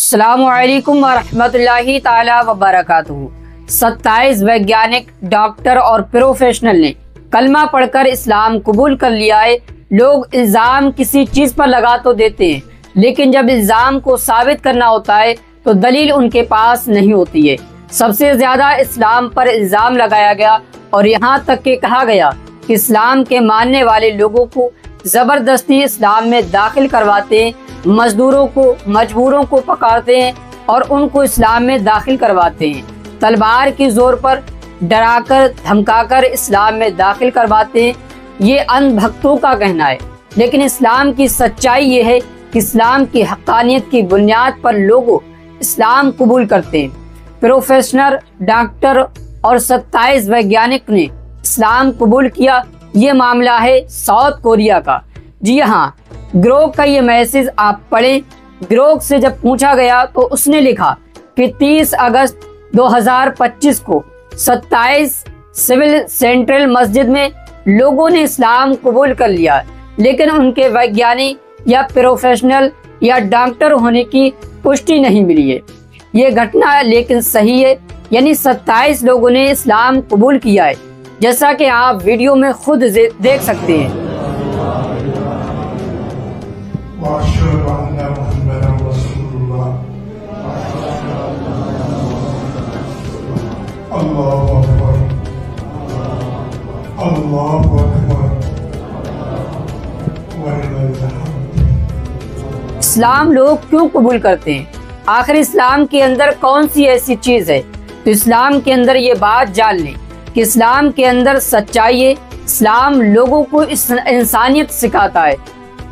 अस्सलामु अलैकुम वरहमतुल्लाहि ताला वबरकातुहू। 27 वैज्ञानिक, डॉक्टर और प्रोफेशनल ने कलमा पढ़कर इस्लाम कबूल कर लिया है। लोग इल्ज़ाम किसी चीज़ पर लगा तो देते हैं, लेकिन जब इल्ज़ाम को साबित करना होता है तो दलील उनके पास नहीं होती है। सबसे ज़्यादा इस्लाम पर इल्ज़ाम लगाया गया और यहाँ तक कि कहा गया कि इस्लाम के मानने वाले लोगों को ज़बरदस्ती इस्लाम में दाखिल करवाते हैं, मजदूरों को मजबूरों को पकड़ते हैं और उनको इस्लाम में दाखिल करवाते हैं। तलवार की जोर पर डराकर धमकाकर इस्लाम में दाखिल करवाते हैं। ये अंध भक्तों का कहना है, लेकिन इस्लाम की सच्चाई ये है कि इस्लाम की हक़ानियत की बुनियाद पर लोग इस्लाम कबूल करते हैं। प्रोफेशनल, डॉक्टर और 27 वैज्ञानिक ने इस्लाम कबूल किया। ये मामला है साउथ कोरिया का। जी हाँ, ग्रोक का ये मैसेज आप पढ़ें। ग्रोक से जब पूछा गया तो उसने लिखा कि 30 अगस्त 2025 को 27 सिविल सेंट्रल मस्जिद में लोगों ने इस्लाम कबूल कर लिया, लेकिन उनके वैज्ञानिक या प्रोफेशनल या डॉक्टर होने की पुष्टि नहीं मिली है। ये घटना लेकिन सही है, यानी 27 लोगों ने इस्लाम कबूल किया है, जैसा कि आप वीडियो में खुद देख सकते हैं। इस्लाम लोग क्यों कबूल करते हैं? आखिर इस्लाम के अंदर कौन सी ऐसी चीज है? तो इस्लाम के अंदर ये बात जान लें कि इस्लाम के अंदर सच्चाई है। इस्लाम लोगों को इंसानियत सिखाता है।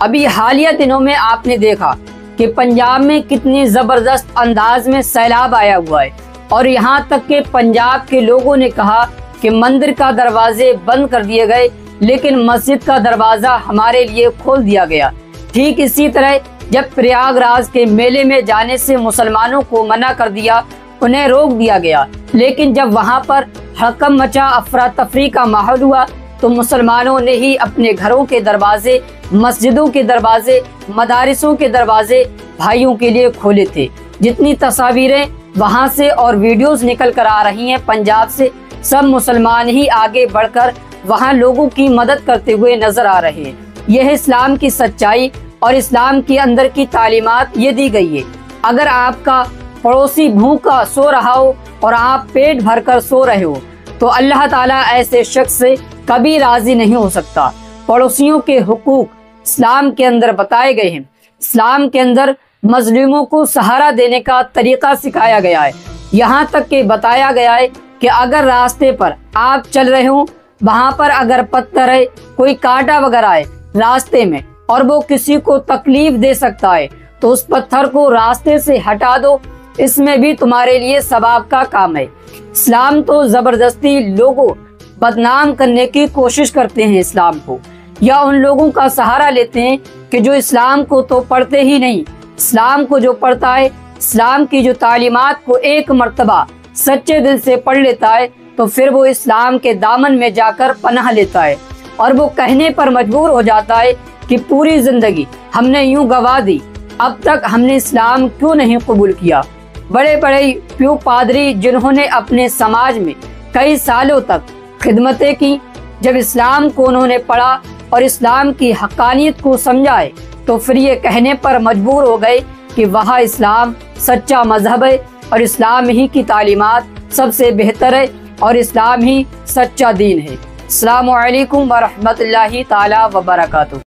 अभी हालिया दिनों में आपने देखा कि पंजाब में कितनी जबरदस्त अंदाज में सैलाब आया हुआ है, और यहाँ तक कि पंजाब के लोगों ने कहा कि मंदिर का दरवाजे बंद कर दिए गए, लेकिन मस्जिद का दरवाजा हमारे लिए खोल दिया गया। ठीक इसी तरह जब प्रयागराज के मेले में जाने से मुसलमानों को मना कर दिया, उन्हें रोक दिया गया, लेकिन जब वहाँ पर हड़कंप मचा, अफरा तफरी का माहौल हुआ, तो मुसलमानों ने ही अपने घरों के दरवाजे, मस्जिदों के दरवाजे, मदारिसों के दरवाजे भाइयों के लिए खोले थे। जितनी तस्वीरें वहाँ से और वीडियोस निकल कर आ रही हैं पंजाब से, सब मुसलमान ही आगे बढ़कर वहाँ लोगों की मदद करते हुए नजर आ रहे हैं। यह है इस्लाम की सच्चाई और इस्लाम के अंदर की तालीमात ये दी गई है। अगर आपका पड़ोसी भूखा सो रहा हो और आप पेट भरकर सो रहे हो, तो अल्लाह ताला ऐसे शख्स से कभी राजी नहीं हो सकता। पड़ोसियों के हुकूक इस्लाम के अंदर बताए गए हैं। इस्लाम के अंदर मजलूमों को सहारा देने का तरीका सिखाया गया है। यहाँ तक कि बताया गया है कि अगर रास्ते पर आप चल रहे हो, वहाँ पर अगर पत्थर है, कोई कांटा वगैरह है रास्ते में और वो किसी को तकलीफ दे सकता है, तो उस पत्थर को रास्ते से हटा दो। इसमें भी तुम्हारे लिए सवाब का काम है। इस्लाम तो जबरदस्ती लोगों बदनाम करने की कोशिश करते हैं इस्लाम को, या उन लोगों का सहारा लेते हैं कि जो इस्लाम को तो पढ़ते ही नहीं। इस्लाम को जो पढ़ता है, इस्लाम की जो तालीमात को एक मर्तबा सच्चे दिल से पढ़ लेता है, तो फिर वो इस्लाम के दामन में जाकर पनाह लेता है और वो कहने पर मजबूर हो जाता है कि पूरी जिंदगी हमने यूं गवा दी, अब तक हमने इस्लाम क्यों नहीं कबूल किया। बड़े बड़े प्यू पादरी जिन्होंने अपने समाज में कई सालों तक खिदमतें की, जब इस्लाम को उन्होंने पढ़ा और इस्लाम की हक़ानियत को समझा है, तो फिर ये कहने पर मजबूर हो गए कि वह इस्लाम सच्चा मजहब है और इस्लाम ही की तालीमात सबसे बेहतर है और इस्लाम ही सच्चा दीन है। अस्सलामु अलैकुम वरहमतुल्लाहि ताला वबरकातुहू।